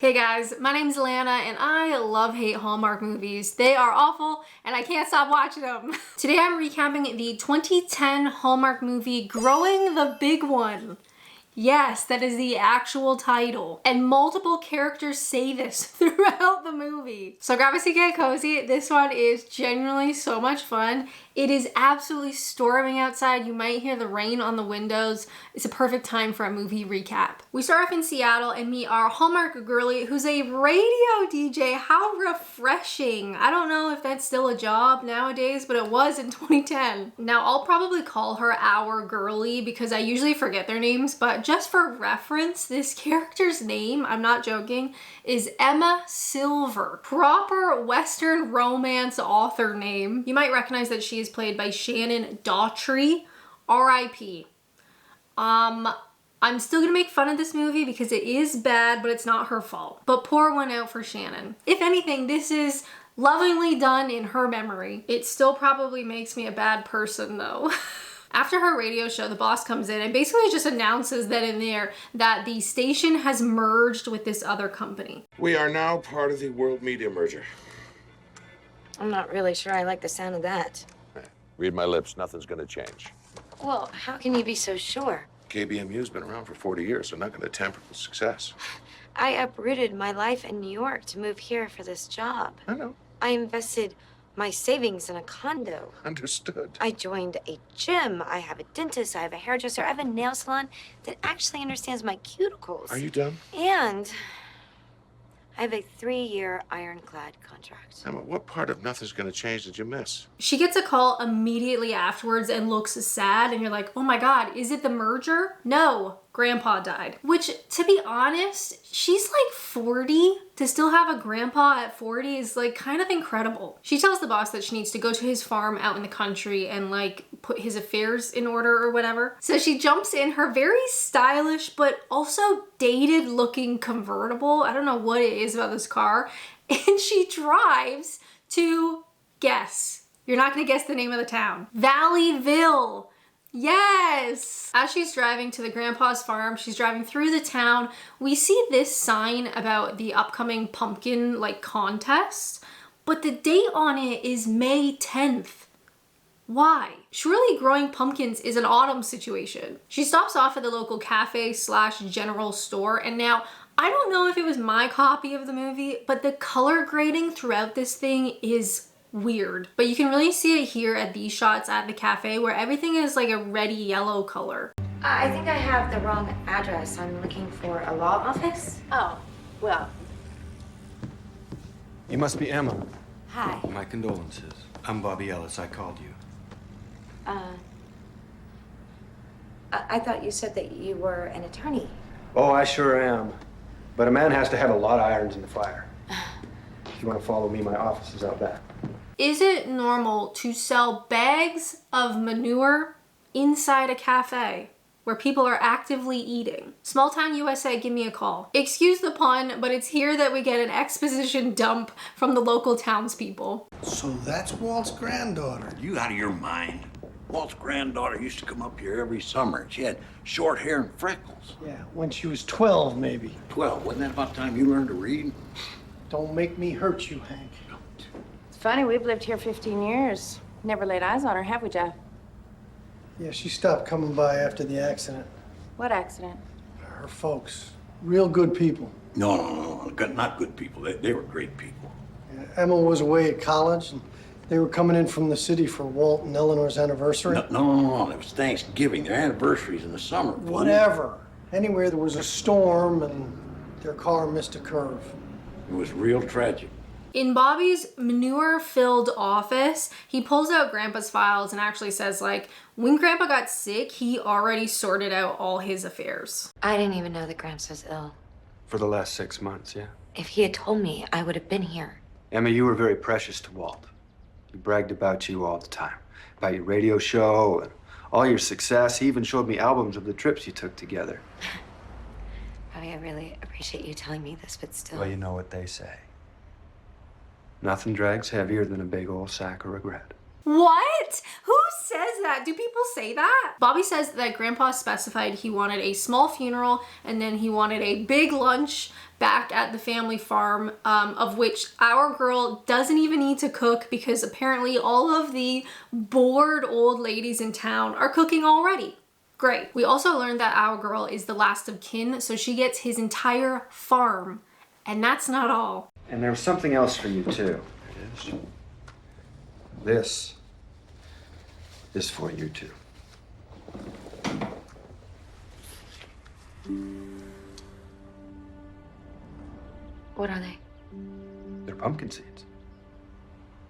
Hey guys, my name's Alanna and I hate Hallmark movies. They are awful and I can't stop watching them. Today I'm recapping the 2010 Hallmark movie, Growing the Big One. Yes, that is the actual title. And multiple characters say this throughout the movie. So grab a seat, get cozy. This one is genuinely so much fun. It is absolutely storming outside. You might hear the rain on the windows. It's a perfect time for a movie recap. We start off in Seattle and meet our Hallmark girlie who's a radio DJ. How refreshing. I don't know if that's still a job nowadays, but it was in 2010. Now I'll probably call her our girlie because I usually forget their names, but just for reference, this character's name, I'm not joking, is Emma Silver. Proper Western romance author name. You might recognize that she is played by Shannon Daughtry, R.I.P. I'm still gonna make fun of this movie because it is bad, but it's not her fault. But pour one out for Shannon. If anything, this is lovingly done in her memory. It still probably makes me a bad person though. After her radio show, the boss comes in and basically just announces that in there that the station has merged with this other company. We are now part of the world media merger. I'm not really sure I like the sound of that. Read my lips, nothing's gonna change. Well, how can you be so sure? KBMU's been around for 40 years, so not gonna tamper with success. I uprooted my life in New York to move here for this job. I know. I invested my savings in a condo. Understood. I joined a gym. I have a dentist. I have a hairdresser. I have a nail salon that actually understands my cuticles. Are you done? And I have a 3-year ironclad contract. Emma, what part of nothing's gonna change did you miss? She gets a call immediately afterwards and looks sad and you're like, oh my God, is it the merger? No, grandpa died. Which, to be honest, she's like 40. To still have a grandpa at 40 is like kind of incredible. She tells the boss that she needs to go to his farm out in the country and like put his affairs in order or whatever. So she jumps in her very stylish but also dated looking convertible. I don't know what it is about this car. And she drives to, guess. You're not gonna guess the name of the town. Valleyville. Yes! As she's driving to the grandpa's farm, she's driving through the town. We see this sign about the upcoming pumpkin like contest, but the date on it is May 10th. Why? Surely growing pumpkins is an autumn situation. She stops off at the local cafe / general store, and now I don't know if it was my copy of the movie, but the color grading throughout this thing is weird. But you can really see it here at these shots at the cafe where everything is like a reddy yellow color. I think I have the wrong address. I'm looking for a law office. Oh, well. You must be Emma. Hi. My condolences. I'm Bobby Ellis. I called you. I thought you said that you were an attorney. Oh, I sure am. But a man has to have a lot of irons in the fire. If you want to follow me, my office is out back. Is it normal to sell bags of manure inside a cafe where people are actively eating? Small town USA, give me a call. Excuse the pun, but it's here that we get an exposition dump from the local townspeople. So that's Walt's granddaughter. You out of your mind? Walt's granddaughter used to come up here every summer. She had short hair and freckles. Yeah, when she was 12, maybe. 12, wasn't that about time you learned to read? Don't make me hurt you, Hank. It's funny, we've lived here 15 years. Never laid eyes on her, have we, Jeff? Yeah, she stopped coming by after the accident. What accident? Her folks, real good people. No, not good people. They were great people. Yeah, Emma was away at college, and they were coming in from the city for Walt and Eleanor's anniversary. No. It was Thanksgiving. Their anniversary's in the summer. Whatever. Anywhere there was a storm, and their car missed a curve. It was real tragic. In Bobby's manure-filled office, he pulls out Grandpa's files and actually says, like, when Grandpa got sick, he already sorted out all his affairs. I didn't even know that Gramps was ill. For the last 6 months, yeah. If he had told me, I would have been here. Emma, you were very precious to Walt. He bragged about you all the time. About your radio show and all your success. He even showed me albums of the trips you took together. Bobby, I really appreciate you telling me this, but still. Well, you know what they say. Nothing drags heavier than a big old sack of regret. What? Who says that? Do people say that? Bobby says that Grandpa specified he wanted a small funeral and then he wanted a big lunch back at the family farm, of which our girl doesn't even need to cook because apparently all of the bored old ladies in town are cooking already. Great. We also learned that our girl is the last of kin, so she gets his entire farm. And that's not all. And there's something else for you, too. It is. This is for you, too. What are they? They're pumpkin seeds.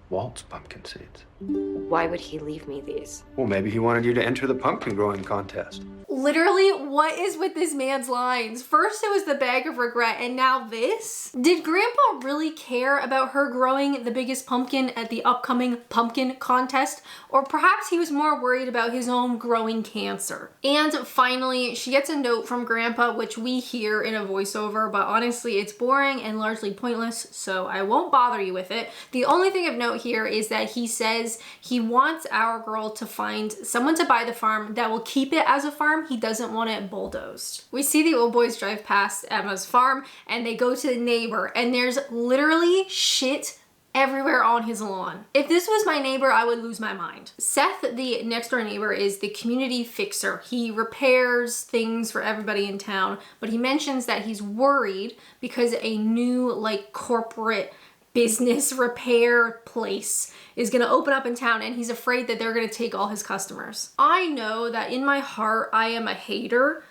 Walt's pumpkin seeds. Why would he leave me these? Well, maybe he wanted you to enter the pumpkin growing contest. Literally, what is with this man's lines? First it was the bag of regret, and now this? Did Grandpa really care about her growing the biggest pumpkin at the upcoming pumpkin contest? Or perhaps he was more worried about his own growing cancer. And finally, she gets a note from Grandpa, which we hear in a voiceover, but honestly, it's boring and largely pointless, so I won't bother you with it. The only thing of note here is that he says he wants our girl to find someone to buy the farm that will keep it as a farm. He doesn't want it bulldozed. We see the old boys drive past Emma's farm and they go to the neighbor and there's literally shit everywhere on his lawn. If this was my neighbor, I would lose my mind. Seth, the next door neighbor, is the community fixer. He repairs things for everybody in town, but he mentions that he's worried because a new corporate business repair place is gonna open up in town and he's afraid that they're gonna take all his customers. I know that in my heart I am a hater,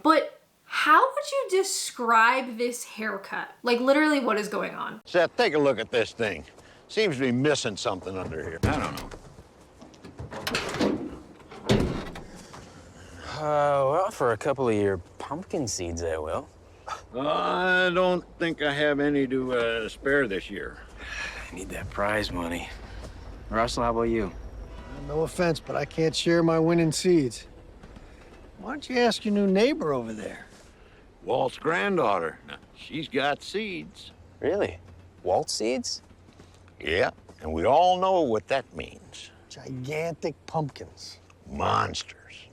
but how would you describe this haircut? Like literally what is going on? Seth, take a look at this thing. Seems to be missing something under here. I don't know. Well, for a couple of your pumpkin seeds, I will. I don't think I have any to spare this year. I need that prize money. Russell, how about you? No offense, but I can't share my winning seeds. Why don't you ask your new neighbor over there? Walt's granddaughter. Now, she's got seeds. Really? Walt seeds? Yeah, and we all know what that means. Gigantic pumpkins. Monsters.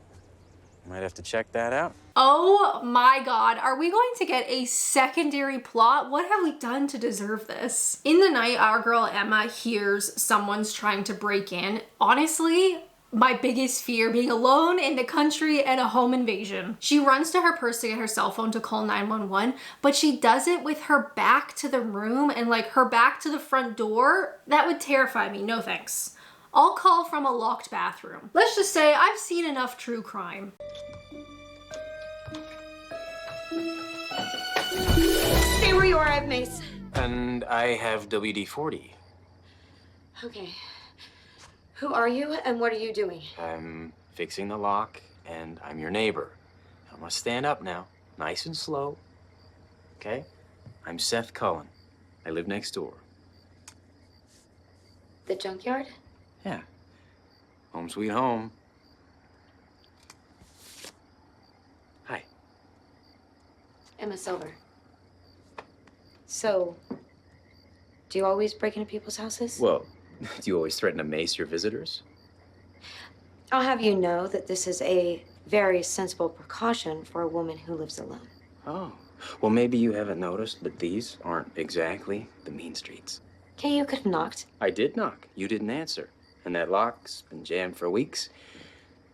Might have to check that out. Oh my God, are we going to get a secondary plot? What have we done to deserve this? In the night, our girl Emma hears someone's trying to break in. Honestly, my biggest fear, being alone in the country and a home invasion. She runs to her purse to get her cell phone to call 911, but she does it with her back to the room and her back to the front door. That would terrify me, no thanks. I'll call from a locked bathroom. Let's just say I've seen enough true crime. Stay where you are, I have mace. And I have WD-40. Okay. Who are you and what are you doing? I'm fixing the lock, and I'm your neighbor. I'm gonna stand up now, nice and slow. Okay? I'm Seth Cullen. I live next door. The junkyard? Yeah. Home sweet home. Hi. Emma Silver. So, do you always break into people's houses? Well, do you always threaten to mace your visitors? I'll have you know that this is a very sensible precaution for a woman who lives alone. Oh. Well, maybe you haven't noticed, but these aren't exactly the mean streets. Okay, you could have knocked. I did knock. You didn't answer. And that lock's been jammed for weeks.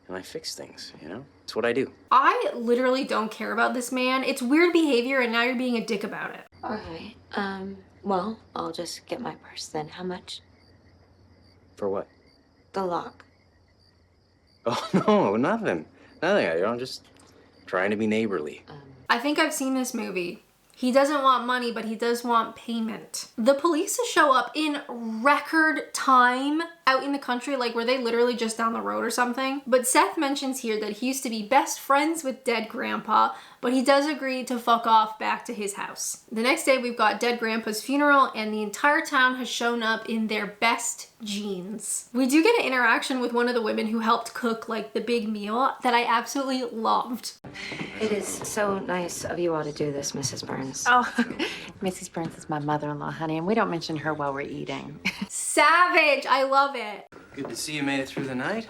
And I fix things, you know? It's what I do. I literally don't care about this man. It's weird behavior and now you're being a dick about it. All right. Well, I'll just get my purse then. How much? For what? The lock. Oh, no, nothing. Nothing. I'm just trying to be neighborly. I think I've seen this movie. He doesn't want money, but he does want payment. The police show up in record time out in the country, were they literally just down the road or something? But Seth mentions here that he used to be best friends with dead grandpa, but he does agree to fuck off back to his house. The next day we've got dead grandpa's funeral and the entire town has shown up in their best jeans. We do get an interaction with one of the women who helped cook the big meal that I absolutely loved. It is so nice of you all to do this, Mrs. Burns. Oh, Mrs. Burns is my mother-in-law, honey, and we don't mention her while we're eating. Savage, I love it. Good to see you made it through the night.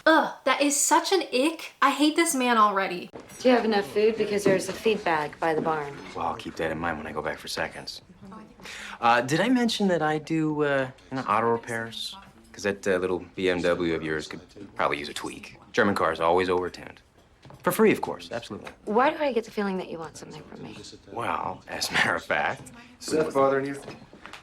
Ugh, that is such an ick. I hate this man already. Do you have enough food? Because there's a feed bag by the barn. Well, I'll keep that in mind when I go back for seconds. Did I mention that I do auto repairs? Because that little BMW of yours could probably use a tweak. German cars always overtuned. For free, of course, absolutely. Why do I get the feeling that you want something from me? Well, as a matter of fact. Seth bothering you?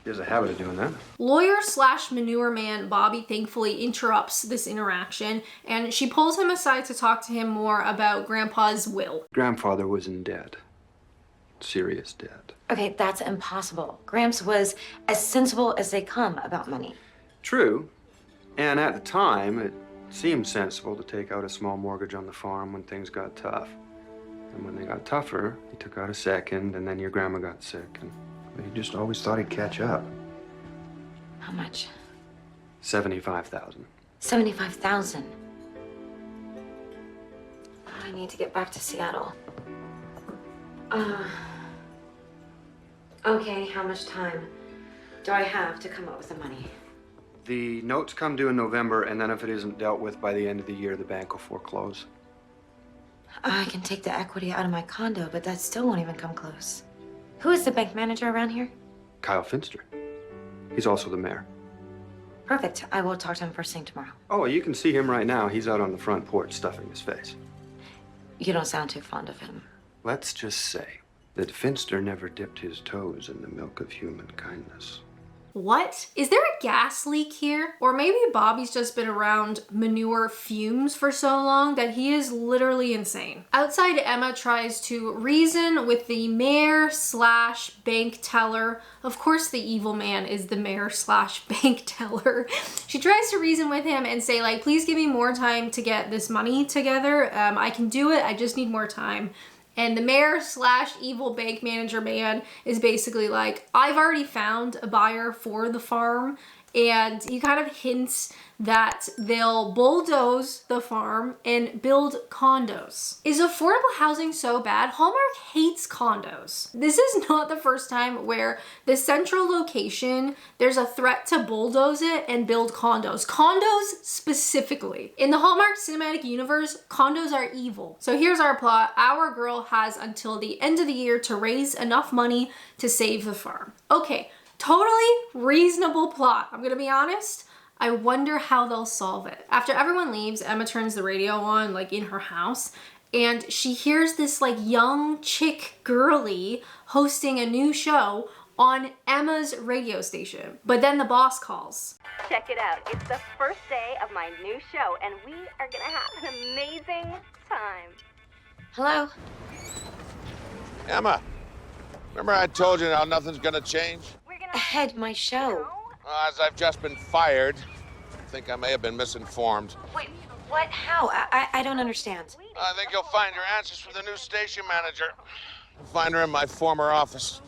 He has a habit of doing that. Lawyer/manure man Bobby thankfully interrupts this interaction, and she pulls him aside to talk to him more about Grandpa's will. Grandfather was in debt. Serious debt. Okay, that's impossible. Gramps was as sensible as they come about money. True. And at the time, it seemed sensible to take out a small mortgage on the farm when things got tough. And when they got tougher, he took out a second, and then your grandma got sick. And he just always thought he'd catch up. How much? $75,000. $75,000. I need to get back to Seattle. Okay, how much time do I have to come up with the money? The notes come due in November, and then if it isn't dealt with by the end of the year, the bank will foreclose. I can take the equity out of my condo, but that still won't even come close. Who is the bank manager around here? Kyle Finster. He's also the mayor. Perfect. I will talk to him first thing tomorrow. Oh, you can see him right now. He's out on the front porch stuffing his face. You don't sound too fond of him. Let's just say that Finster never dipped his toes in the milk of human kindness. What? Is there a gas leak here? Or maybe Bobby's just been around manure fumes for so long that he is literally insane. Outside, Emma tries to reason with the mayor/bank teller. Of course the evil man is the mayor/bank teller. She tries to reason with him and say, like, please give me more time to get this money together. I can do it, I just need more time. And the mayor/evil bank manager man is basically like, I've already found a buyer for the farm. And he kind of hints that they'll bulldoze the farm and build condos. Is affordable housing so bad? Hallmark hates condos. This is not the first time where the central location, there's a threat to bulldoze it and build condos. Condos specifically. In the Hallmark Cinematic Universe, condos are evil. So here's our plot. Our girl has until the end of the year to raise enough money to save the farm. Okay. Totally reasonable plot. I'm gonna be honest. I wonder how they'll solve it. After everyone leaves, Emma turns the radio on, like in her house, and she hears this like young chick girlie hosting a new show on Emma's radio station. But then the boss calls. Check it out. It's the first day of my new show, and we are gonna have an amazing time. Hello? Emma, remember I told you how nothing's gonna change? Ahead, my show. As I've just been fired, I think I may have been misinformed. Wait, what? How? I don't understand. I think you'll find your answers from the new station manager. You'll find her in my former office.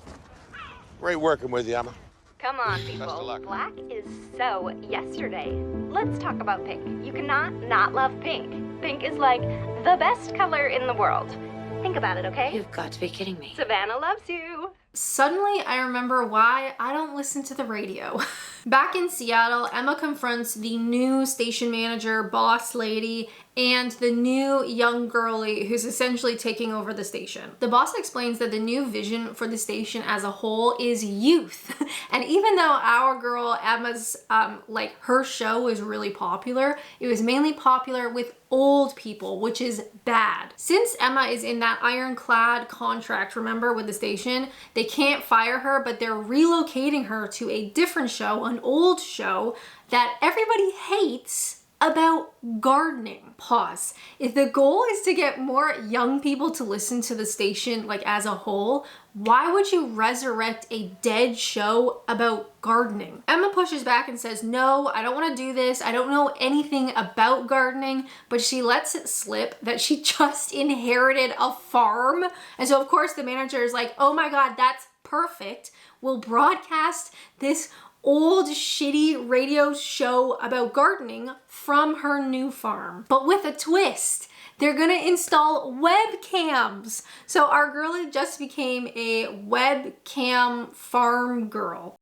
Great working with you, Emma. Come on, Best of people. luck. Black is so yesterday. Let's talk about pink. You cannot not love pink. Pink is like the best color in the world. Think about it, okay? You've got to be kidding me. Savannah loves you. Suddenly, I remember why I don't listen to the radio. Back in Seattle, Emma confronts the new station manager, boss lady, and the new young girlie who's essentially taking over the station. The boss explains that the new vision for the station as a whole is youth. And even though our girl Emma's, her show was really popular, it was mainly popular with old people, which is bad. Since Emma is in that ironclad contract, remember, with the station, they can't fire her, but they're relocating her to a different show, an old show that everybody hates, about gardening. Pause. If the goal is to get more young people to listen to the station, like as a whole, why would you resurrect a dead show about gardening? Emma pushes back and says, no, I don't want to do this. I don't know anything about gardening, but she lets it slip that she just inherited a farm. And so of course the manager is like, oh my God, that's perfect. We'll broadcast this old shitty radio show about gardening from her new farm. But with a twist. They're gonna install webcams. So our girlie just became a webcam farm girl.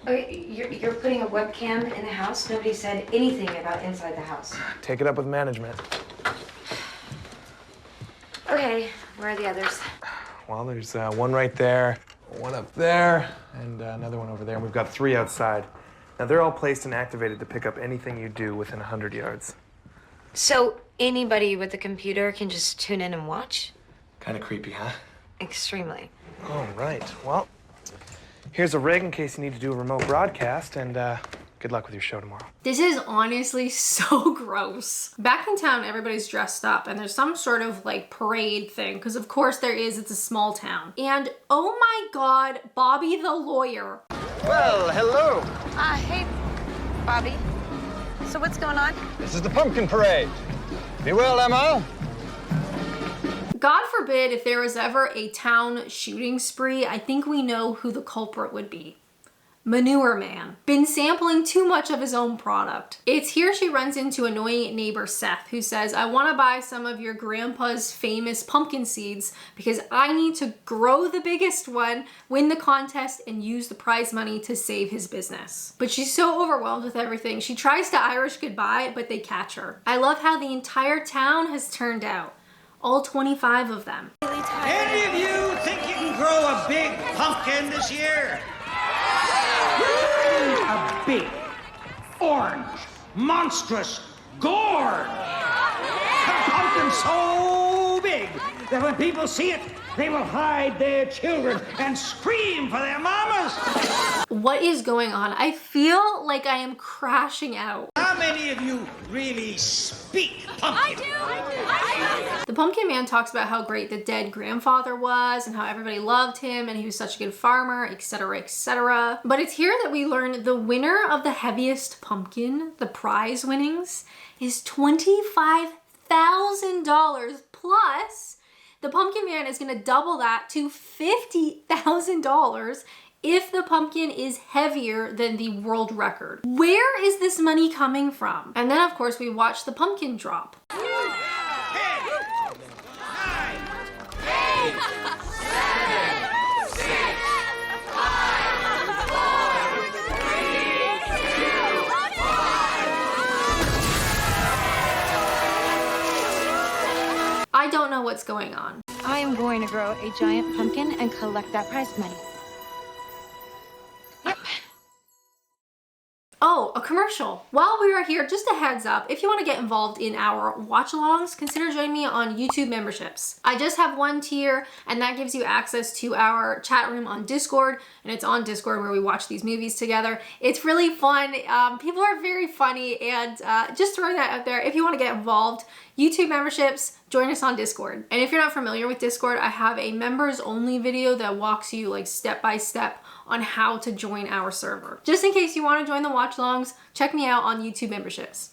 Okay, you're putting a webcam in the house? Nobody said anything about inside the house. Take it up with management. Okay, where are the others? Well, there's one right there, one up there, and another one over there, and we've got 3 outside. Now, they're all placed and activated to pick up anything you do within 100 yards. So anybody with a computer can just tune in and watch? Kind of creepy, huh? Extremely. All right. Well, here's a rig in case you need to do a remote broadcast, and good luck with your show tomorrow. This is honestly so gross. Back in town, everybody's dressed up and there's some sort of like parade thing, because of course there is, it's a small town. And oh my God, Bobby the lawyer. Well, hello. Hey, Bobby. So what's going on? This is the pumpkin parade. Be well, Emma. God forbid if there was ever a town shooting spree, I think we know who the culprit would be. Manure Man. Been sampling too much of his own product. It's here she runs into annoying neighbor Seth, who says, I want to buy some of your grandpa's famous pumpkin seeds because I need to grow the biggest one, win the contest, and use the prize money to save his business. But she's so overwhelmed with everything. She tries to Irish goodbye, but they catch her. I love how the entire town has turned out. All 25 of them. Any of you think you can grow a big pumpkin this year? A big, orange, monstrous gourd. A pumpkin so big that when people see it, they will hide their children and scream for their mamas. What is going on? I feel like I am crashing out. How many of you really speak pumpkin? I do. The Pumpkin Man talks about how great the dead grandfather was and how everybody loved him and he was such a good farmer, etc., etc. But it's here that we learn the winner of the heaviest pumpkin, the prize winnings, is $25,000 plus the Pumpkin Man is going to double that to $50,000 if the pumpkin is heavier than the world record. Where is this money coming from? And then of course we watch the pumpkin drop. 10, 9, 8, 7, 6, 5, 4, 3, 2, 1. I don't know what's going on. I am going to grow a giant pumpkin and collect that prize money. Oh, a commercial. While we are here, just a heads up, if you want to get involved in our watch-alongs, consider joining me on YouTube memberships. I just have one tier, and that gives you access to our chat room on Discord, and it's on Discord where we watch these movies together. It's really fun. People are very funny, and just throwing that out there, if you want to get involved, YouTube memberships, join us on Discord. And if you're not familiar with Discord, I have a members only video that walks you like step by step on how to join our server. Just in case you want to join the watch-alongs, check me out on YouTube memberships.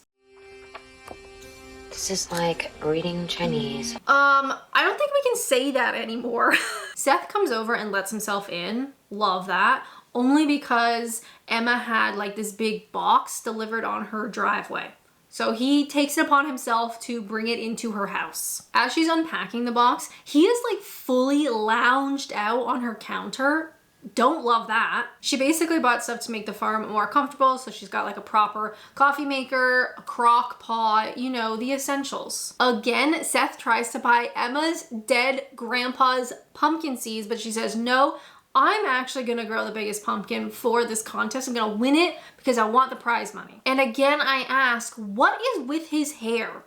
This is like reading Chinese. I don't think we can say that anymore. Seth comes over and lets himself in. Love that. Only because Emma had like this big box delivered on her driveway. So he takes it upon himself to bring it into her house. As she's unpacking the box, he is like fully lounged out on her counter. Don't love that. She basically bought stuff to make the farm more comfortable, so she's got like a proper coffee maker, a crock pot, you know, the essentials. Again, Seth tries to buy Emma's dead grandpa's pumpkin seeds, but she says, no, I'm actually gonna grow the biggest pumpkin for this contest. I'm gonna win it because I want the prize money. And again, I ask, what is with his hair?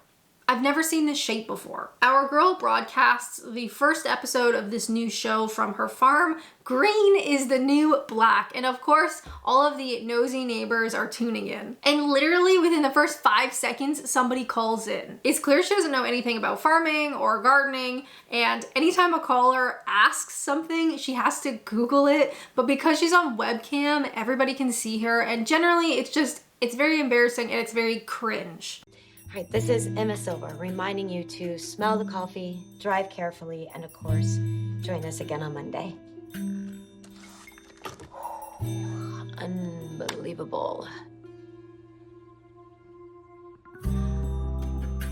I've never seen this shape before. Our girl broadcasts the first episode of this new show from her farm. Green is the new black. And of course, all of the nosy neighbors are tuning in. And literally within the first 5 seconds, somebody calls in. It's clear she doesn't know anything about farming or gardening. And anytime a caller asks something, she has to Google it. But because she's on webcam, everybody can see her. And generally, it's very embarrassing and it's very cringe. All right, this is Emma Silver reminding you to smell the coffee, drive carefully, and of course, join us again on Monday. Unbelievable.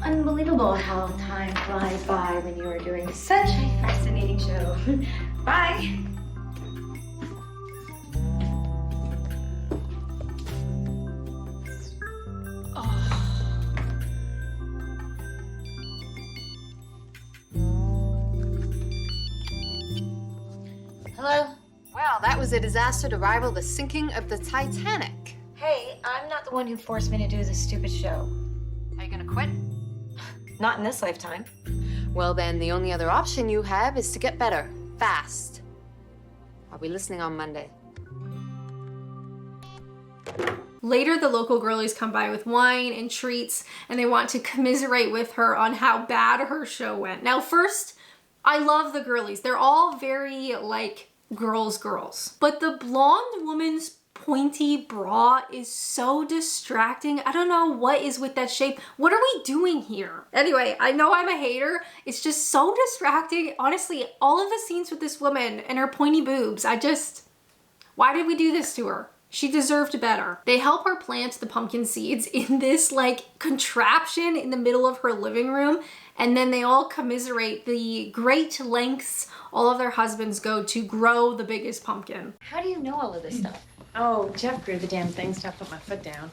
Unbelievable how time flies by when you are doing such a fascinating show. Bye. Hello? Well, that was a disaster to rival the sinking of the Titanic. Hey, I'm not the one who forced me to do this stupid show. Are you gonna quit? Not in this lifetime. Well, then the only other option you have is to get better, fast. I'll be listening on Monday. Later, the local girlies come by with wine and treats, and they want to commiserate with her on how bad her show went. Now, first, I love the girlies. They're all very, like, girls. But the blonde woman's pointy bra is so distracting. I don't know what is with that shape. What are we doing here? Anyway, I know I'm a hater. It's just so distracting. Honestly, all of the scenes with this woman and her pointy boobs, why did we do this to her? She deserved better. They help her plant the pumpkin seeds in this like contraption in the middle of her living room, and then they all commiserate the great lengths all of their husbands go to grow the biggest pumpkin. How do you know all of this stuff? Oh, Jeff grew the damn thing, so I put my foot down.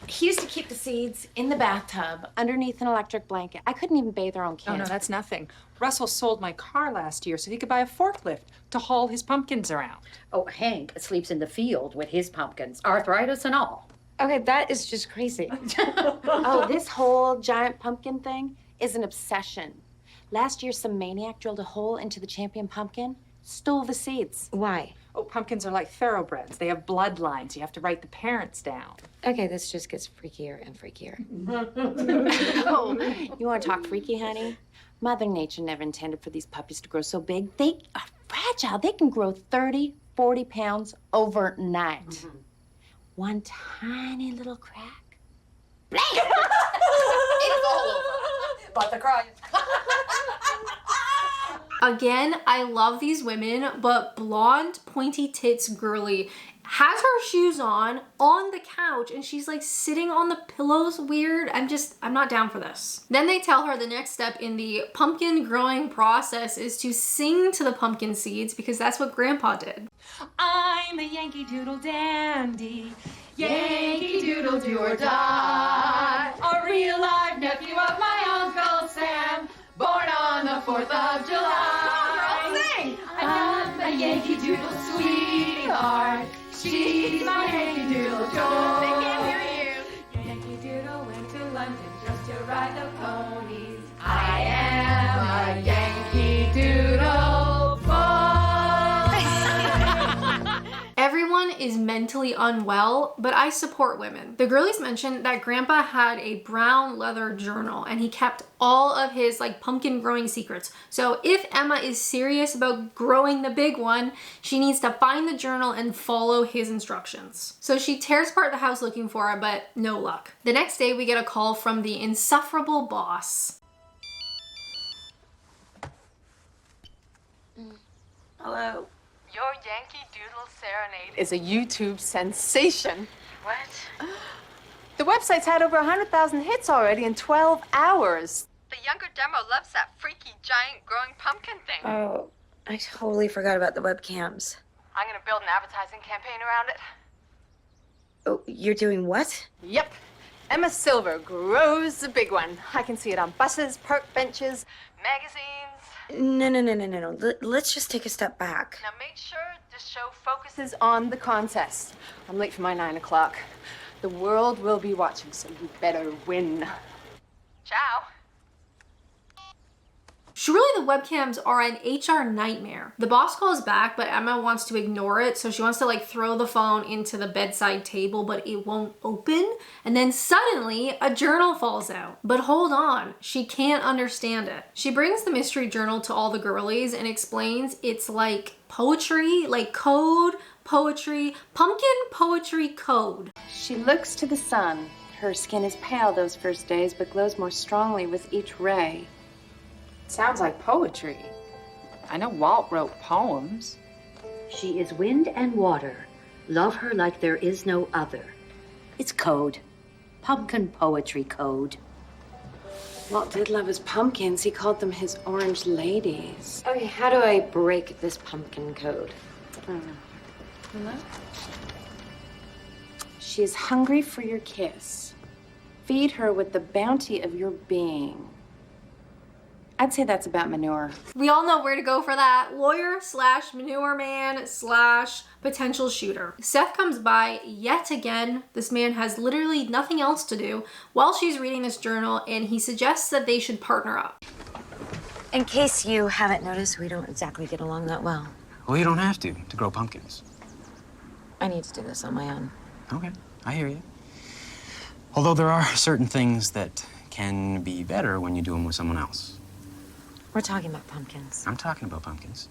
He used to keep the seeds in the bathtub underneath an electric blanket. I couldn't even bathe our own kids. Oh, no, that's nothing. Russell sold my car last year so he could buy a forklift to haul his pumpkins around. Oh, Hank sleeps in the field with his pumpkins, arthritis and all. Okay, that is just crazy. Oh, this whole giant pumpkin thing is an obsession. Last year, some maniac drilled a hole into the champion pumpkin, stole the seeds. Why? Oh, pumpkins are like thoroughbreds. They have bloodlines. You have to write the parents down. Okay, this just gets freakier and freakier. Oh, you want to talk freaky, honey? Mother Nature never intended for these puppies to grow so big. They are fragile. They can grow 30, 40 pounds overnight. Mm-hmm. One tiny little crack. It's all over. But the cry. Again, I love these women, but blonde, pointy tits girly has her shoes on the couch, and she's like sitting on the pillows weird. I'm not down for this. Then they tell her the next step in the pumpkin growing process is to sing to the pumpkin seeds because that's what Grandpa did. I'm a Yankee Doodle dandy, Yankee Doodle do or die, a real live nephew of my Uncle Sam, born on the 4th of July. Come on, girl, sing! I'm a Yankee Doodle sweetheart. She's my Yankee Doodle joy. They can't hear you. Yankee Doodle went to London just to ride the ponies. I am a Yankee Doodle boy. Everyone is mentally unwell, but I support women. The girlies mentioned that Grandpa had a brown leather journal and he kept all of his like pumpkin growing secrets. So if Emma is serious about growing the big one, she needs to find the journal and follow his instructions. So she tears apart the house looking for her, but no luck. The next day we get a call from the insufferable boss. Hello. Your Yankee Doodle Serenade is a YouTube sensation. What? The website's had over 100,000 hits already in 12 hours. The younger demo loves that freaky giant growing pumpkin thing. Oh, I totally forgot about the webcams. I'm gonna build an advertising campaign around it. Oh, you're doing what? Yep. Emma Silver grows the big one. I can see it on buses, park benches, magazines. No. Let's just take a step back. Now make sure the show focuses on the contest. I'm late for my 9 o'clock. The world will be watching, so you better win. Ciao. Surely the webcams are an HR nightmare. The boss calls back, but Emma wants to ignore it, so she wants to like throw the phone into the bedside table, but it won't open. And then suddenly a journal falls out. But hold on, she can't understand it. She brings the mystery journal to all the girlies and explains it's like poetry, like code, poetry, pumpkin poetry code. She looks to the sun. Her skin is pale those first days, but glows more strongly with each ray. Sounds like poetry. I know Walt wrote poems. She is wind and water. Love her like there is no other. It's code. Pumpkin poetry code. Walt did love his pumpkins. He called them his orange ladies. Okay, how do I break this pumpkin code? She is hungry for your kiss. Feed her with the bounty of your being. I'd say that's about manure. We all know where to go for that. Lawyer / manure man / potential shooter. Seth comes by yet again. This man has literally nothing else to do while she's reading this journal, and he suggests that they should partner up. In case you haven't noticed, we don't exactly get along that well. Well, you don't have to grow pumpkins. I need to do this on my own. Okay, I hear you. Although there are certain things that can be better when you do them with someone else. We're talking about pumpkins. I'm talking about pumpkins.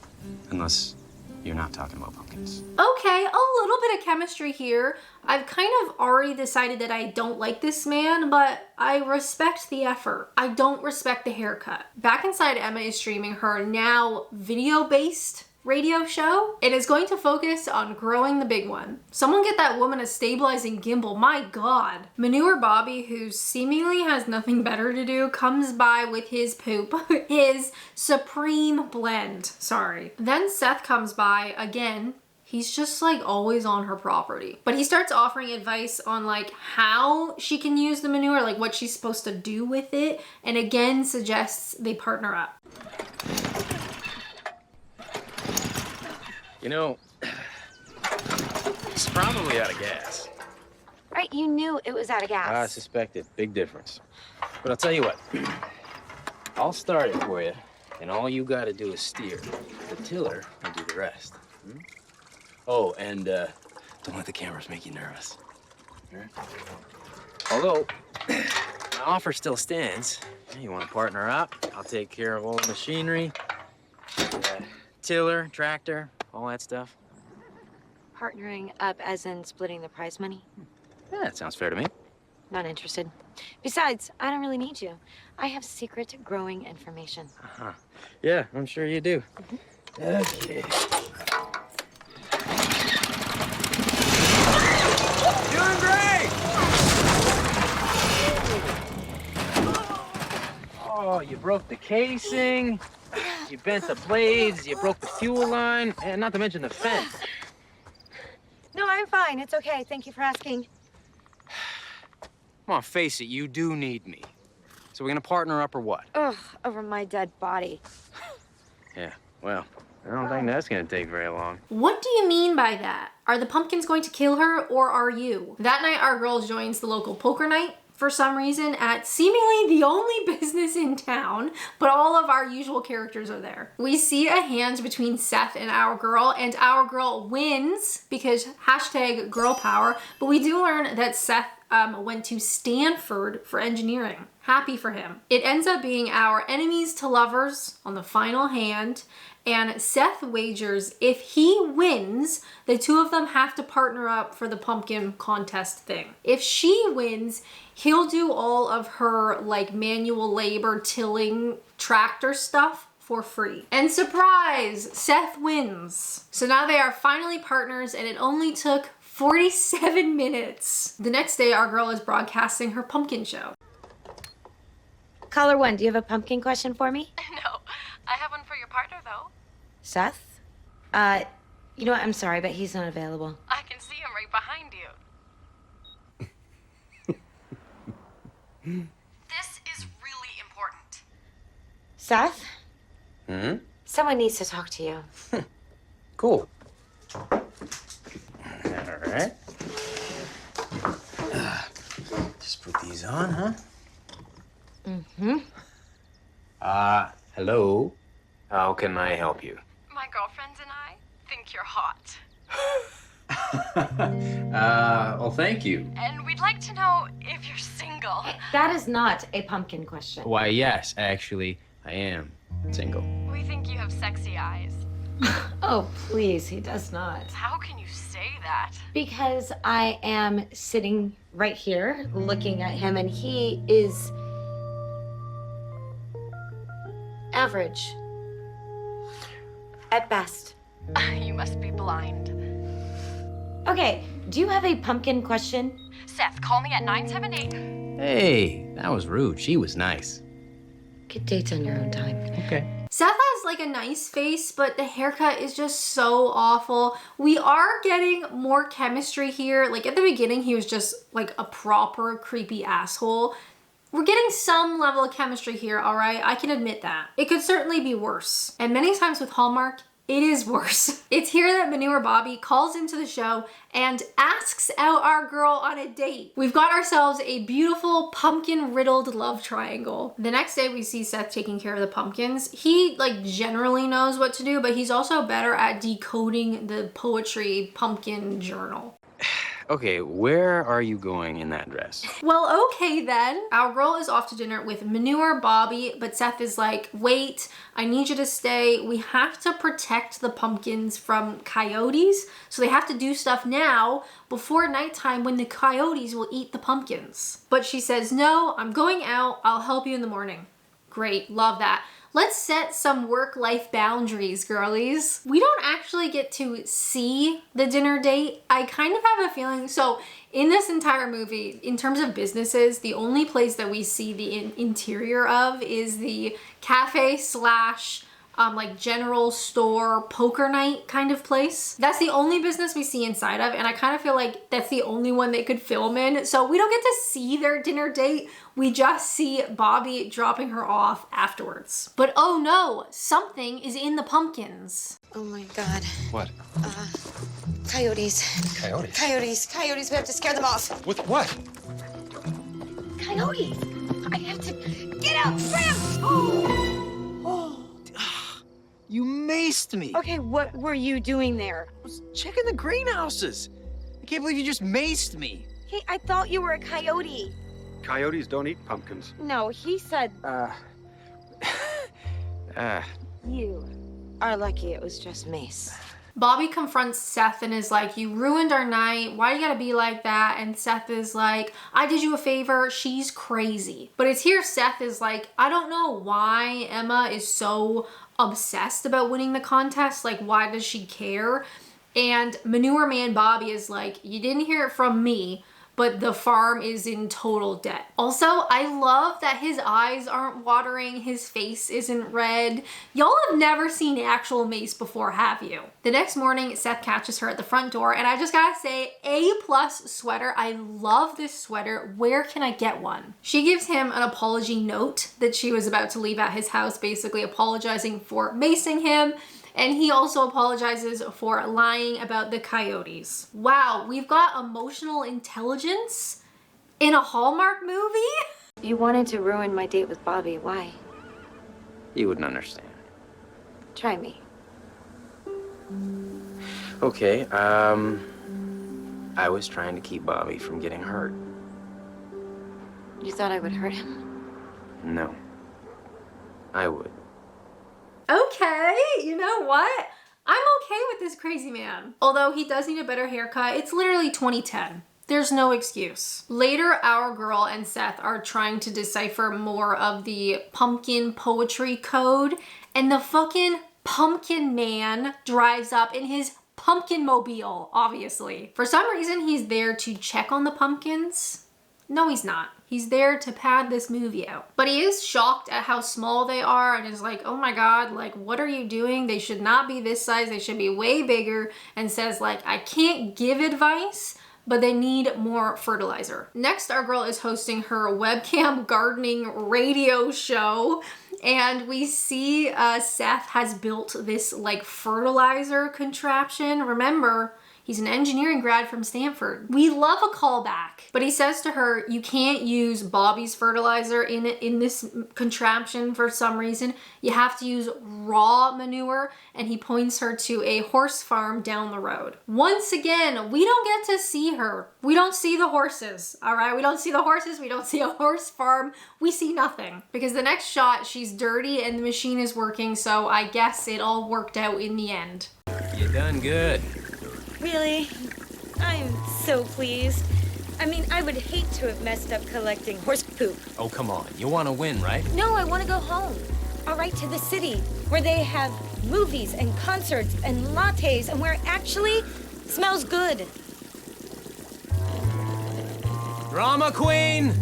Unless you're not talking about pumpkins. Okay, a little bit of chemistry here. I've kind of already decided that I don't like this man, but I respect the effort. I don't respect the haircut. Back Inside, Emma is streaming her now video-based radio show. It is going to focus on growing the big one. Someone get that woman a stabilizing gimbal, my God. Manure Bobby, who seemingly has nothing better to do, comes by with his poop, his supreme blend, sorry. Then Seth comes by again. He's just like always on her property. But he starts offering advice on like how she can use the manure, like what she's supposed to do with it, and again suggests they partner up. You know, it's probably out of gas. Right, you knew it was out of gas. I suspected. Big difference. But I'll tell you what. I'll start it for you, and all you gotta do is steer. The tiller will do the rest. Hmm? Oh, and don't let the cameras make you nervous. All right? Although, my offer still stands. You want to partner up? I'll take care of all the machinery, tiller, tractor, all that stuff. Partnering up as in splitting the prize money? Yeah, that sounds fair to me. Not interested. Besides, I don't really need you. I have secret growing information. Uh-huh. Yeah, I'm sure you do. Okay. Doing great! Oh, you broke the casing, you bent the blades, you broke the fuel line, and not to mention the fence. No, I'm fine. It's okay. Thank you for asking. Come on, face it, you do need me. So we're gonna partner up or what? Ugh, over my dead body. Yeah, well, I don't think that's gonna take very long. What do you mean by that? Are the pumpkins going to kill her, or are you? That night, our girl joins the local poker night for some reason at seemingly the only business in town, but all of our usual characters are there. We see a hand between Seth and our girl wins because #girl power, but we do learn that Seth went to Stanford for engineering. Happy for him. It ends up being our enemies to lovers on the final hand, and Seth wagers if he wins, the two of them have to partner up for the pumpkin contest thing. If she wins, he'll do all of her like manual labor tilling tractor stuff for free. And surprise, Seth wins. So now they are finally partners, and it only took 47 minutes. The next day, our girl is broadcasting her pumpkin show. Caller 1, do you have a pumpkin question for me? No, I have one for your partner, though. Seth? You know what? I'm sorry, but he's not available. I can see him right behind you. This is really important. Seth? Hmm? Someone needs to talk to you. Cool. All right. Just put these on, huh? Mm-hmm. Hello. How can I help you? My girlfriends and I think you're hot. Well, thank you. And we'd like to know if you're single. That is not a pumpkin question. Why, yes, actually, I am single. We think you have sexy eyes. Oh, please, he does not. How can you say that? Because I am sitting right here looking at him, and he is average. At best. You must be blind. Okay, do you have a pumpkin question? Seth, call me at 978. Hey, that was rude. She was nice. Get dates on your own time. Okay. Seth has like a nice face, but the haircut is just so awful. We are getting more chemistry here. Like at the beginning, he was just like a proper creepy asshole. We're getting some level of chemistry here, all right? I can admit that. It could certainly be worse. And many times with Hallmark, it is worse. It's here that Manure Bobby calls into the show and asks out our girl on a date. We've got ourselves a beautiful pumpkin-riddled love triangle. The next day we see Seth taking care of the pumpkins. He like generally knows what to do, but he's also better at decoding the poetry pumpkin journal. Okay, where are you going in that dress? Well, okay then. Our girl is off to dinner with Manure Bobby, but Seth is like, wait, I need you to stay. We have to protect the pumpkins from coyotes, so they have to do stuff now before nighttime when the coyotes will eat the pumpkins. But she says, no, I'm going out. I'll help you in the morning. Great, love that. Let's set some work-life boundaries, girlies. We don't actually get to see the dinner date. I kind of have a feeling, so in this entire movie, in terms of businesses, the only place that we see the interior of is the cafe slash like general store poker night kind of place. That's the only business we see inside of, and I kind of feel like that's the only one they could film in. So we don't get to see their dinner date. We just see Bobby dropping her off afterwards. But oh no, something is in the pumpkins. Oh my God. What? Coyotes. Coyotes? Coyotes. Coyotes. We have to scare them off. With what? Coyotes. I have to get out. Sam! You maced me. Okay, what were you doing there? I was checking the greenhouses. I can't believe you just maced me. Hey, I thought you were a coyote. Coyotes don't eat pumpkins. No, he said you are lucky it was just mace. Bobby confronts Seth and is like, you ruined our night. Why do you gotta be like that? And Seth is like, I did you a favor. She's crazy. But it's here Seth is like, I don't know why Emma is so obsessed about winning the contest. Like, why does she care? And Manure Man Bobby is like, you didn't hear it from me, but the farm is in total debt. Also, I love that his eyes aren't watering, his face isn't red. Y'all have never seen actual Mace before, have you? The next morning, Seth catches her at the front door, and I just gotta say, A+ sweater. I love this sweater. Where can I get one? She gives him an apology note that she was about to leave at his house, basically apologizing for macing him. And he also apologizes for lying about the coyotes. Wow, we've got emotional intelligence in a Hallmark movie? You wanted to ruin my date with Bobby. Why? You wouldn't understand. Try me. Okay, I was trying to keep Bobby from getting hurt. You thought I would hurt him? No. I would. Okay, you know what? I'm okay with this crazy man. Although he does need a better haircut, it's literally 2010. There's no excuse. Later, our girl and Seth are trying to decipher more of the pumpkin poetry code, and the fucking pumpkin man drives up in his pumpkin mobile, obviously. For some reason, he's there to check on the pumpkins. No, he's not. He's there to pad this movie out. But he is shocked at how small they are and is like, oh my God, like, what are you doing? They should not be this size. They should be way bigger. And says like, I can't give advice, but they need more fertilizer. Next, our girl is hosting her webcam gardening radio show. And we see Seth has built this like fertilizer contraption. Remember, he's an engineering grad from Stanford. We love a callback. But he says to her, you can't use Bobby's fertilizer in this contraption for some reason. You have to use raw manure. And he points her to a horse farm down the road. Once again, we don't get to see her. We don't see the horses, all right? We don't see the horses. We don't see a horse farm. We see nothing. Because the next shot, she's dirty and the machine is working. So I guess it all worked out in the end. You done good. Really? I'm so pleased. I mean, I would hate to have messed up collecting horse poop. Oh, come on. You want to win, right? No, I want to go home. All right, to the city, where they have movies and concerts and lattes and where it actually smells good. Drama queen!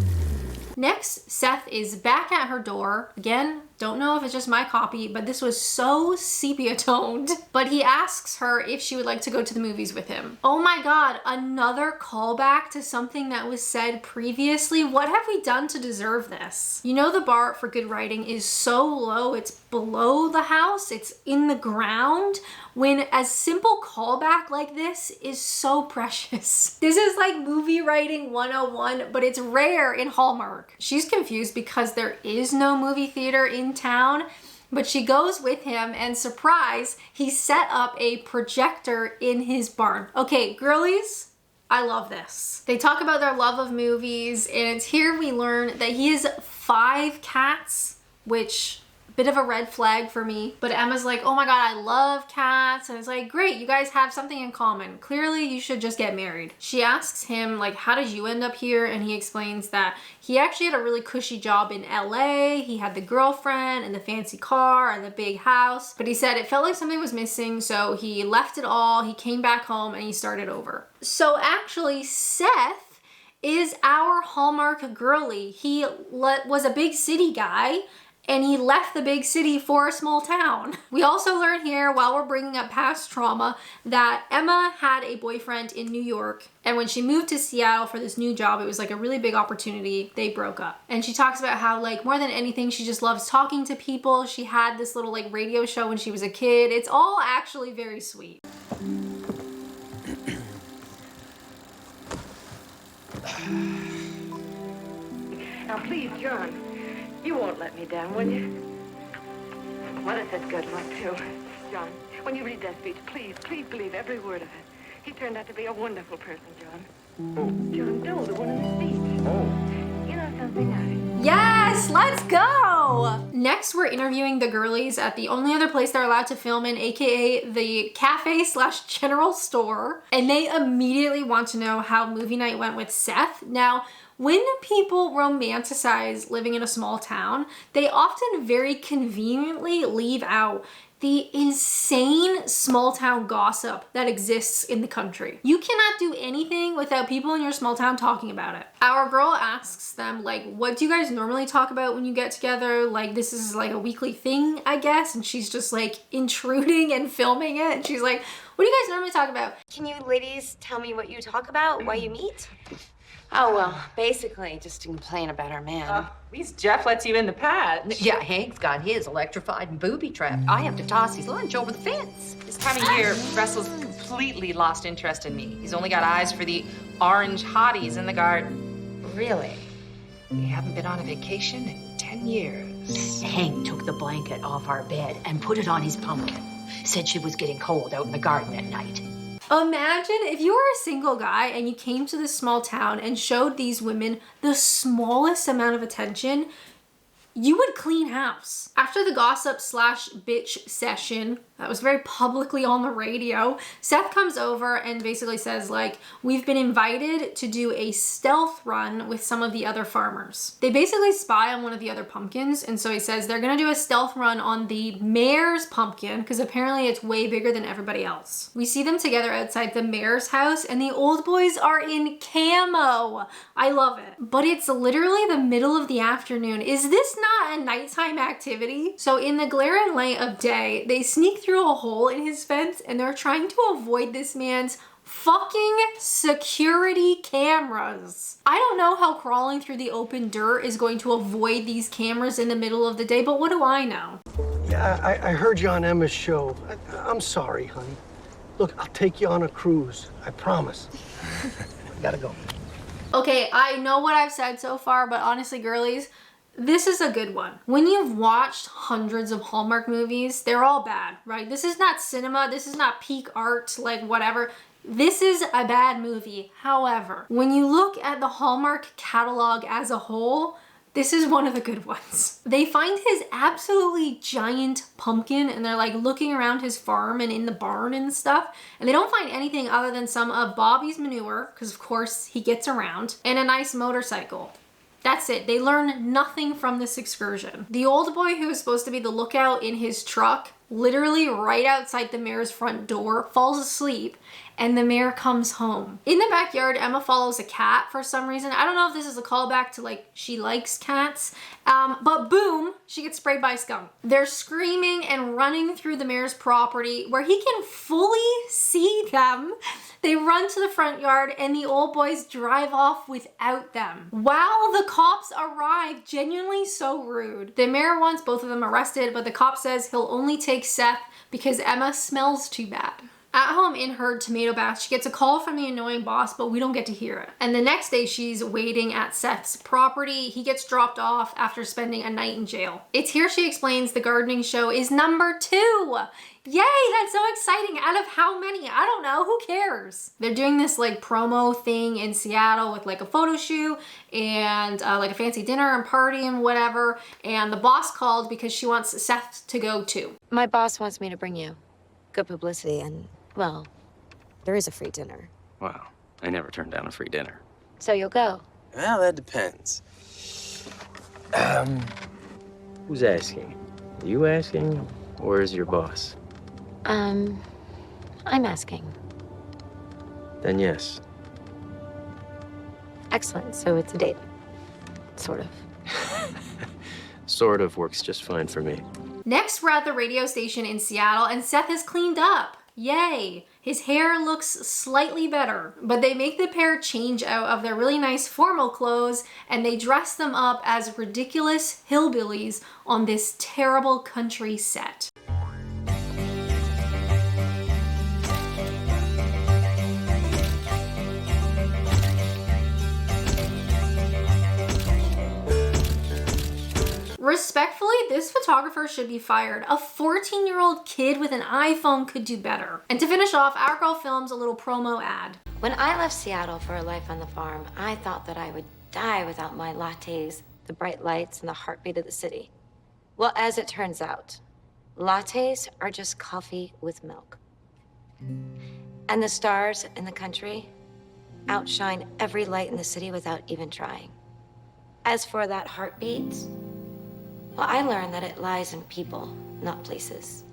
Next, Seth is back at her door, again, Don't know if it's just my copy, but this was so sepia toned. But he asks her if she would like to go to the movies with him. Oh my God, another callback to something that was said previously. What have we done to deserve this? You know, the bar for good writing is so low, it's below the house, it's in the ground, when a simple callback like this is so precious. This is like movie writing 101, but it's rare in Hallmark. She's confused because there is no movie theater in town, but she goes with him and surprise, he set up a projector in his barn. Okay, girlies, I love this. They talk about their love of movies, and it's here we learn that he has 5 cats, which bit of a red flag for me. But Emma's like, oh my God, I love cats. And it's like, great, you guys have something in common. Clearly you should just get married. She asks him like, how did you end up here? And he explains that he actually had a really cushy job in LA. He had the girlfriend and the fancy car and the big house. But he said it felt like something was missing. So he left it all. He came back home and he started over. So actually Seth is our Hallmark girlie. He was a big city guy, and he left the big city for a small town. We also learn here, while we're bringing up past trauma, that Emma had a boyfriend in New York, and when she moved to Seattle for this new job, it was like a really big opportunity. They broke up. And she talks about how like more than anything, she just loves talking to people. She had this little like radio show when she was a kid. It's all actually very sweet. Now please, John, you won't let me down, will you? What is it good luck too? John, when you read that speech, please believe every word of it. He turned out to be a wonderful person, John. Oh. John Doe, the one in the speech. Oh. You know something, Yes, let's go! Next, we're interviewing the girlies at the only other place they're allowed to film in, aka the cafe/general store. And they immediately want to know how movie night went with Seth. Now, when people romanticize living in a small town, they often very conveniently leave out the insane small town gossip that exists in the country. You cannot do anything without people in your small town talking about it. Our girl asks them, like, what do you guys normally talk about when you get together? Like, this is like a weekly thing, I guess. And she's just like intruding and filming it. And she's like, what do you guys normally talk about? Can you ladies tell me what you talk about, why you meet? Oh, well, basically just to complain about our man. At least Jeff lets you in the pad. Yeah, Hank's got his electrified and booby-trapped. I have to toss his lunch over the fence. This time of year, Russell's completely lost interest in me. He's only got eyes for the orange hotties in the garden. Really? We haven't been on a vacation in 10 years. Hank took the blanket off our bed and put it on his pumpkin. Said she was getting cold out in the garden at night. Imagine if you were a single guy and you came to this small town and showed these women the smallest amount of attention, you would clean house. After the gossip/bitch session that was very publicly on the radio, Seth comes over and basically says like, we've been invited to do a stealth run with some of the other farmers. They basically spy on one of the other pumpkins, and so he says they're gonna do a stealth run on the mayor's pumpkin because apparently it's way bigger than everybody else. We see them together outside the mayor's house and the old boys are in camo. I love it. But it's literally the middle of the afternoon. Is this not a nighttime activity? So in the glaring light of day, they sneak through a hole in his fence and they're trying to avoid this man's fucking security cameras. I don't know how crawling through the open dirt is going to avoid these cameras in the middle of the day, but what do I know? Yeah, I heard you on Emma's show. I'm sorry, honey. Look, I'll take you on a cruise. I promise. Gotta go. Okay, I know what I've said so far, but honestly, girlies, this is a good one. When you've watched hundreds of Hallmark movies, they're all bad, right? This is not cinema. This is not peak art, like whatever. This is a bad movie. However, when you look at the Hallmark catalog as a whole, this is one of the good ones. They find his absolutely giant pumpkin and they're like looking around his farm and in the barn and stuff, and they don't find anything other than some of Bobby's manure, because of course he gets around, and a nice motorcycle. That's it. They learn nothing from this excursion. The old boy who is supposed to be the lookout in his truck, literally right outside the mayor's front door, falls asleep, and the mayor comes home. In the backyard, Emma follows a cat for some reason. I don't know if this is a callback to like she likes cats, but boom, she gets sprayed by a skunk. They're screaming and running through the mayor's property where he can fully see them. They run to the front yard and the old boys drive off without them. While the cops arrive, genuinely so rude. The mayor wants both of them arrested, but the cop says he'll only take Seth because Emma smells too bad. At home in her tomato bath, she gets a call from the annoying boss, but we don't get to hear it. And the next day, she's waiting at Seth's property. He gets dropped off after spending a night in jail. It's here she explains the gardening show is number 2. Yay, that's so exciting. Out of how many? I don't know, who cares? They're doing this like promo thing in Seattle with like a photo shoot and like a fancy dinner and party and whatever. And the boss called because she wants Seth to go too. My boss wants me to bring you. Good publicity and, well, there is a free dinner. Wow, I never turned down a free dinner. So you'll go? Well, that depends. Who's asking? You asking, or is your boss? I'm asking. Then yes. Excellent, so it's a date. Sort of. Sort of works just fine for me. Next, we're at the radio station in Seattle and Seth has cleaned up. Yay! His hair looks slightly better, but they make the pair change out of their really nice formal clothes and they dress them up as ridiculous hillbillies on this terrible country set. Respectfully, this photographer should be fired. A 14-year-old kid with an iPhone could do better. And to finish off, our girl films a little promo ad. When I left Seattle for a life on the farm, I thought that I would die without my lattes, the bright lights, and the heartbeat of the city. Well, as it turns out, lattes are just coffee with milk. And the stars in the country outshine every light in the city without even trying. As for that heartbeat, well, I learned that it lies in people, not places.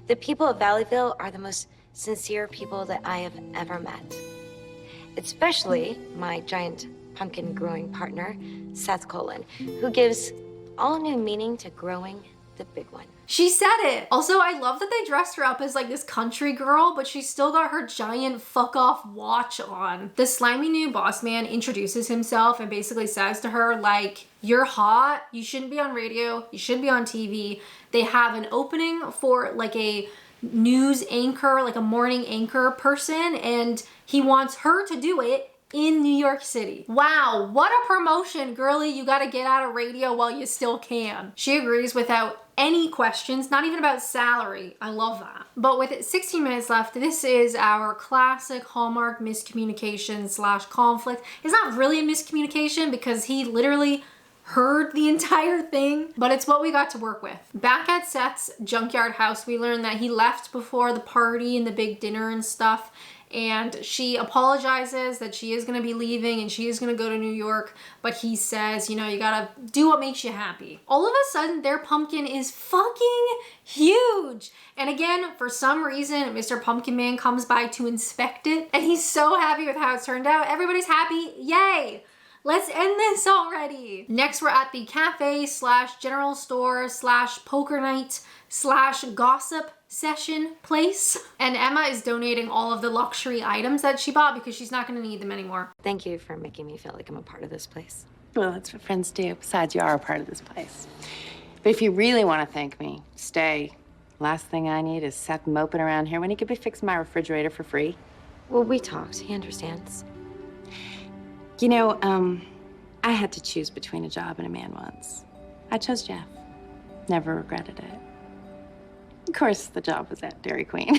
The people of Valleyville are the most sincere people that I have ever met. Especially my giant pumpkin growing partner, Seth Colin, who gives all new meaning to growing the big one. She said it. Also, I love that they dressed her up as like this country girl, but she's still got her giant fuck off watch on. The slimy new boss man introduces himself and basically says to her like, you're hot, you shouldn't be on radio, you shouldn't be on TV. They have an opening for like a news anchor, like a morning anchor person, and he wants her to do it in New York City. Wow, what a promotion, girlie. You gotta get out of radio while you still can. She agrees without any questions, not even about salary. I love that. But with 16 minutes left, this is our classic Hallmark miscommunication / conflict. It's not really a miscommunication because he literally heard the entire thing, but it's what we got to work with. Back at Seth's junkyard house, we learned that he left before the party and the big dinner and stuff, and she apologizes that she is going to be leaving and she is going to go to New York, but he says, you know, you gotta do what makes you happy. All of a sudden, their pumpkin is fucking huge. And again, for some reason, Mr. Pumpkin Man comes by to inspect it, and he's so happy with how it's turned out. Everybody's happy. Yay! Let's end this already. Next, we're at the cafe / general store / poker night / gossip session place. And Emma is donating all of the luxury items that she bought because she's not gonna need them anymore. Thank you for making me feel like I'm a part of this place. Well, that's what friends do. Besides, you are a part of this place. But if you really want to thank me, stay. Last thing I need is Seth moping around here when he could be fixing my refrigerator for free. Well, we talked. He understands. You know, I had to choose between a job and a man once. I chose Jeff. Never regretted it. Of course, the job was at Dairy Queen.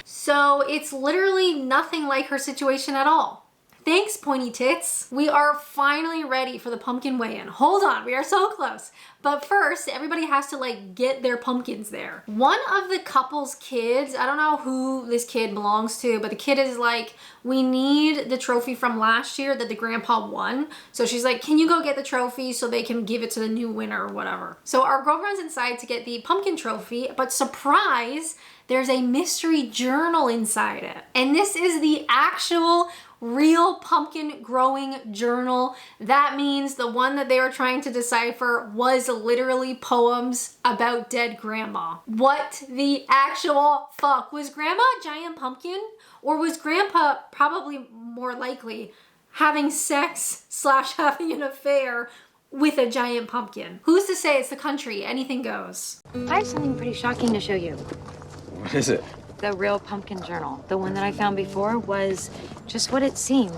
So it's literally nothing like her situation at all. Thanks, pointy tits. We are finally ready for the pumpkin weigh-in. Hold on, we are so close. But first, everybody has to like get their pumpkins there. One of the couple's kids, I don't know who this kid belongs to, but the kid is like, we need the trophy from last year that the grandpa won. So she's like, can you go get the trophy so they can give it to the new winner or whatever. So our girl runs inside to get the pumpkin trophy, but surprise, there's a mystery journal inside it. And this is the actual real pumpkin growing journal. That means the one that they were trying to decipher was literally poems about dead grandma. What the actual fuck? Was grandma a giant pumpkin? Or was grandpa, probably more likely, having sex / having an affair with a giant pumpkin? Who's to say? It's the country, anything goes. I have something pretty shocking to show you. What is it? The real pumpkin journal. The one that I found before was just what it seemed.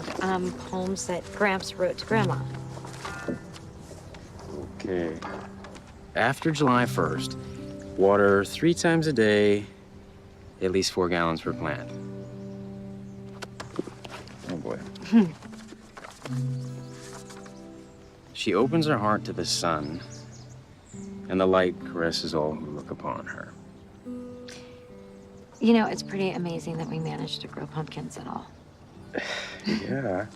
Poems that Gramps wrote to Grandma. Okay. After July 1st, water 3 times a day, at least 4 gallons per plant. Oh boy. She opens her heart to the sun, and the light caresses all who look upon her. You know, it's pretty amazing that we managed to grow pumpkins at all. Yeah.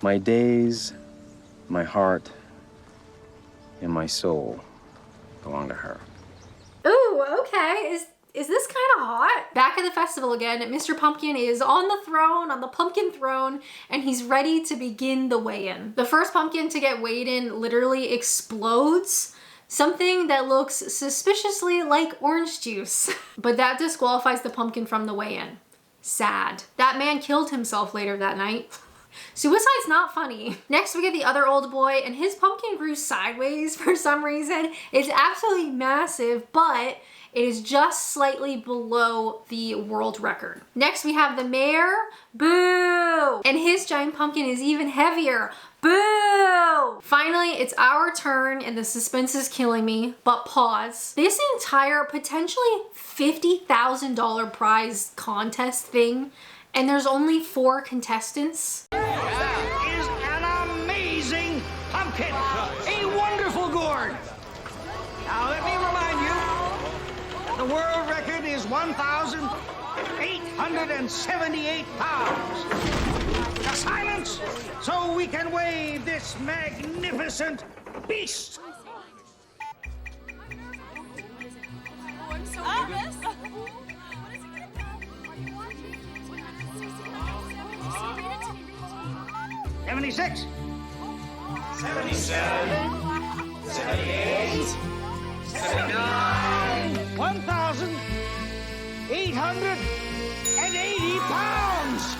My days, my heart, and my soul belong to her. Ooh, okay. Is this kind of hot? Back at the festival again, Mr. Pumpkin is on the throne, on the pumpkin throne, and he's ready to begin the weigh-in. The first pumpkin to get weighed in literally explodes. Something that looks suspiciously like orange juice. But that disqualifies the pumpkin from the weigh-in. Sad. That man killed himself later that night. Suicide's not funny. Next we get the other old boy, and his pumpkin grew sideways for some reason. It's absolutely massive, but it is just slightly below the world record. Next we have the mayor, boo! And his giant pumpkin is even heavier. Boo! Finally, it's our turn and the suspense is killing me, but pause. This entire potentially $50,000 prize contest thing, and there's only 4 contestants. That is an amazing pumpkin! A wonderful gourd! Now let me remind you that the world record is 1,878 pounds. Now silence, so we can wave this magnificent beast. I'm so nervous. 76. 77. 78. 79. 1,880 pounds.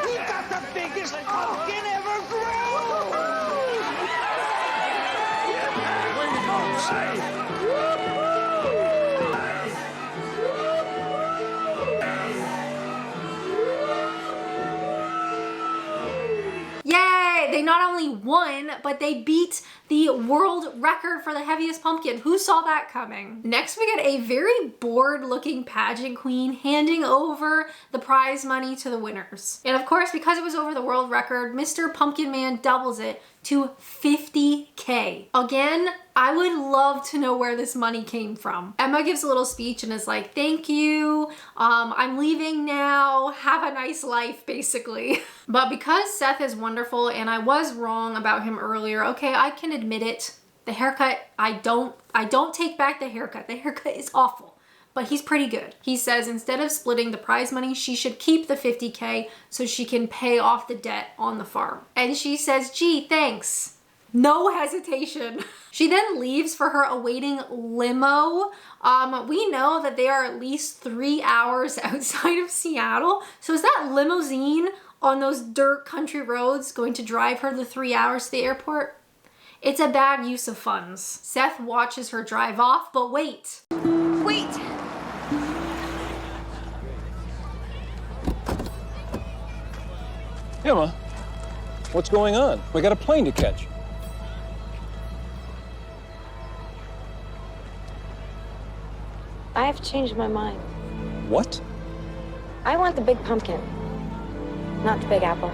We got the biggest pumpkin ever grown. Way to go, say. Yay! They not only won, but they beat the world record for the heaviest pumpkin. Who saw that coming? Next, we get a very bored looking pageant queen handing over the prize money to the winners. And of course, because it was over the world record, Mr. Pumpkin Man doubles it to $50K. Again, I would love to know where this money came from. Emma gives a little speech and is like, thank you, I'm leaving now, have a nice life, basically. But because Seth is wonderful and I was wrong about him earlier, okay, I can admit it. The haircut, I don't take back the haircut. The haircut is awful. But he's pretty good. He says instead of splitting the prize money, she should keep the $50K so she can pay off the debt on the farm. And she says, gee, thanks. No hesitation. She then leaves for her awaiting limo. We know that they are at least 3 hours outside of Seattle. So is that limousine on those dirt country roads going to drive her the 3 hours to the airport? It's a bad use of funds. Seth watches her drive off, but wait. Wait! Emma, what's going on? We got a plane to catch. I've changed my mind. What? I want the big pumpkin, not the big apple.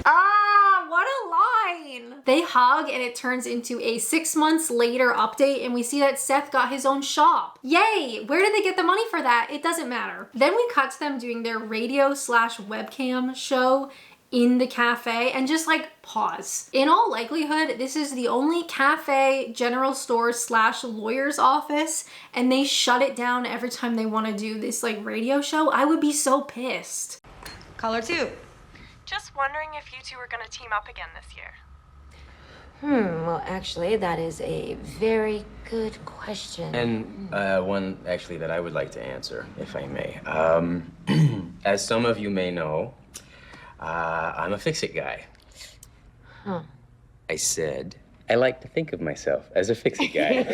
Ah, what a line! They hug and it turns into a 6 months later update and we see that Seth got his own shop. Yay! Where did they get the money for that? It doesn't matter. Then we cut to them doing their radio/webcam show in the cafe and just like pause. In all likelihood, this is the only cafe, general store / lawyer's office and they shut it down every time they want to do this like radio show. I would be so pissed. Caller 2. Just wondering if you two are gonna team up again this year. Well, actually, that is a very good question. And one actually that I would like to answer, if I may. As some of you may know, I'm a fix-it guy. Huh. I said I like to think of myself as a fix-it guy.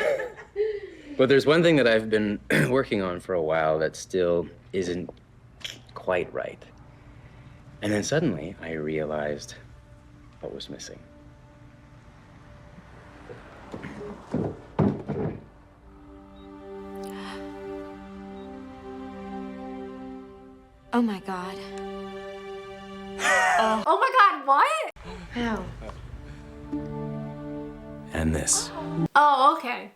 But there's one thing that I've been working on for a while that still isn't quite right. And then suddenly I realized what was missing. Oh my God. Oh my God, what? How? And this. Oh, okay.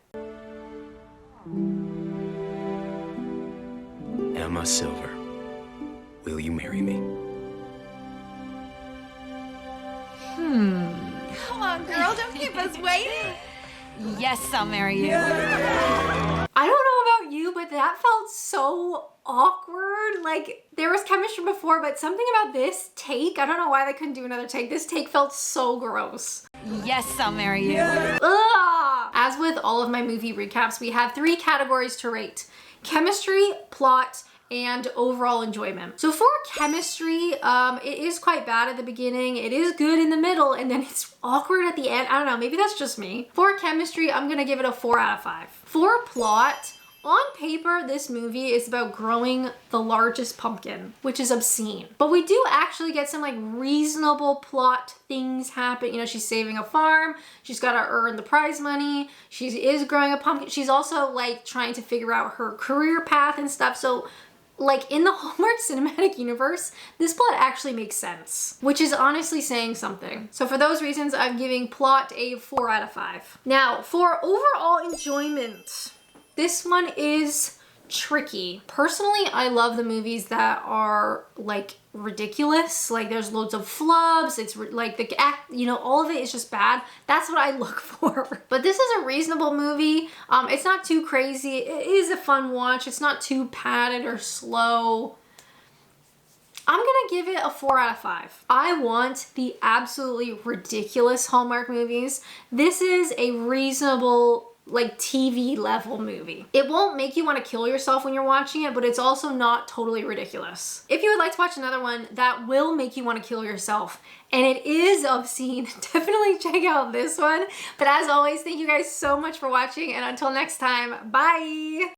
Emma Silver, will you marry me? Come on, girl, don't keep us waiting. Yes, I'll marry you. I don't know about you, but that felt so awkward. Like, there was chemistry before, but something about this take, I don't know why they couldn't do another take. This take felt so gross. Yes, I'll marry you. Ugh. As with all of my movie recaps, we have 3 categories to rate: chemistry, plot, and overall enjoyment. So for chemistry, it is quite bad at the beginning, it is good in the middle, and then it's awkward at the end. I don't know, maybe that's just me. For chemistry, I'm gonna give it a 4 out of 5. For plot, on paper, this movie is about growing the largest pumpkin, which is obscene. But we do actually get some like reasonable plot things happen. You know, she's saving a farm, she's gotta earn the prize money, she is growing a pumpkin, she's also like trying to figure out her career path and stuff. So like in the Hallmark Cinematic Universe, this plot actually makes sense, which is honestly saying something. So for those reasons, I'm giving plot a 4 out of 5. Now, for overall enjoyment, this one is tricky. Personally, I love the movies that are like ridiculous. Like there's loads of flubs. It's like the act, you know, all of it is just bad. That's what I look for. But this is a reasonable movie. It's not too crazy. It is a fun watch. It's not too padded or slow. I'm gonna give it a 4 out of 5. I want the absolutely ridiculous Hallmark movies. This is a reasonable like TV level movie. It won't make you want to kill yourself when you're watching it, but it's also not totally ridiculous. If you would like to watch another one that will make you want to kill yourself, and it is obscene, definitely check out this one. But as always, thank you guys so much for watching, and until next time, bye!